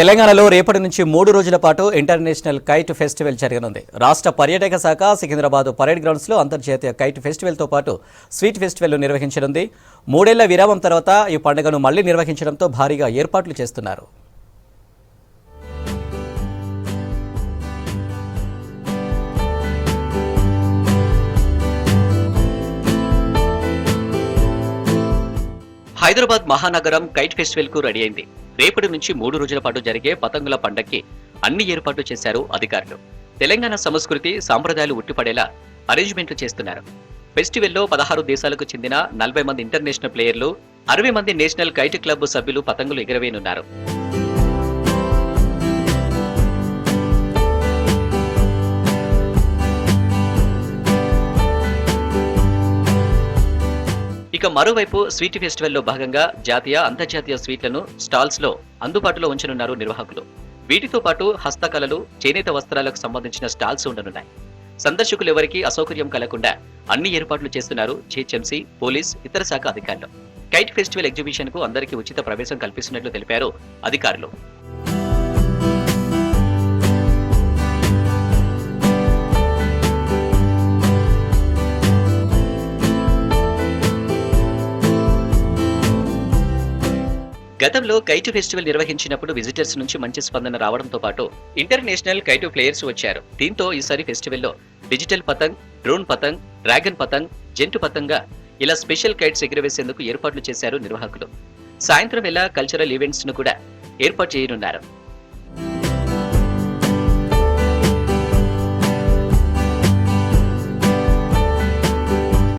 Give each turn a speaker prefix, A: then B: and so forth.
A: తెలంగాణలో రేపటి నుంచి 3 రోజుల పాటు ఇంటర్నేషనల్ కైట్ ఫెస్టివల్ జరగనుంది. రాష్ట్ర పర్యాటక శాఖ సికింద్రాబాద్ పరేడ్ గ్రౌండ్స్ లో అంతర్జాతీయ కైట్ ఫెస్టివల్ తో పాటు స్వీట్ ఫెస్టివల్ నిర్వహించనుంది. 3 ఏళ్ల విరామం తర్వాత ఈ పండుగను మళ్లీ నిర్వహించడంతో భారీగా ఏర్పాట్లు చేస్తున్నారు. హైదరాబాద్ మహానగరం కైట్ ఫెస్టివల్ కు రెడీ అయింది. రేపటి నుంచి 3 రోజుల పాటు జరిగే పతంగుల పండక్కి అన్ని ఏర్పాట్లు చేశారు అధికారులు. తెలంగాణ సంస్కృతి సాంప్రదాయాలు ఉట్టిపడేలా అరేంజ్మెంట్లు చేస్తున్నారు. ఫెస్టివల్లో 16 దేశాలకు చెందిన 40 మంది ఇంటర్నేషనల్ ప్లేయర్లు, 60 మంది నేషనల్ కైట్ క్లబ్ సభ్యులు పతంగులు ఎగరవేయనున్నారు. ఇక మరోవైపు స్వీట్ ఫెస్టివల్లో భాగంగా జాతీయ, అంతర్జాతీయ స్వీట్లను స్టాల్స్ లో అందుబాటులో ఉంచనున్నారు నిర్వాహకులు. వీటితో పాటు హస్తకళలు, చేనేత వస్త్రాలకు సంబంధించిన స్టాల్స్ ఉండనున్నాయి. సందర్శకులు ఎవరికీ అసౌకర్యం కలగకుండా అన్ని ఏర్పాట్లు చేస్తున్నారు జీహెచ్ఎంసీ, పోలీస్, ఇతర శాఖ అధికారులు. కైట్ ఫెస్టివల్ ఎగ్జిబిషన్ కు అందరికీ ఉచిత ప్రవేశం కల్పిస్తున్నట్లు తెలిపారు అధికారులు. గతంలో కైట్ ఫెస్టివల్ నిర్వహించినప్పుడు విజిటర్స్ నుంచి మంచి స్పందన రావడంతో పాటు ఇంటర్నేషనల్ కైట్ ప్లేయర్స్ వచ్చారు. దీంతో ఈసారి ఫెస్టివల్లో డిజిటల్ పతంగ్, డ్రోన్ పతంగ్, డ్రాగన్ పతంగ్, జంటు పతంగా ఇలా స్పెషల్ కైట్స్ ఎగురవేసేందుకు ఏర్పాట్లు చేశారు నిర్వాహకులు. సాయంత్రం వేళ కల్చరల్ ఈవెంట్స్ ను కూడా ఏర్పాటు చేయనున్నారు.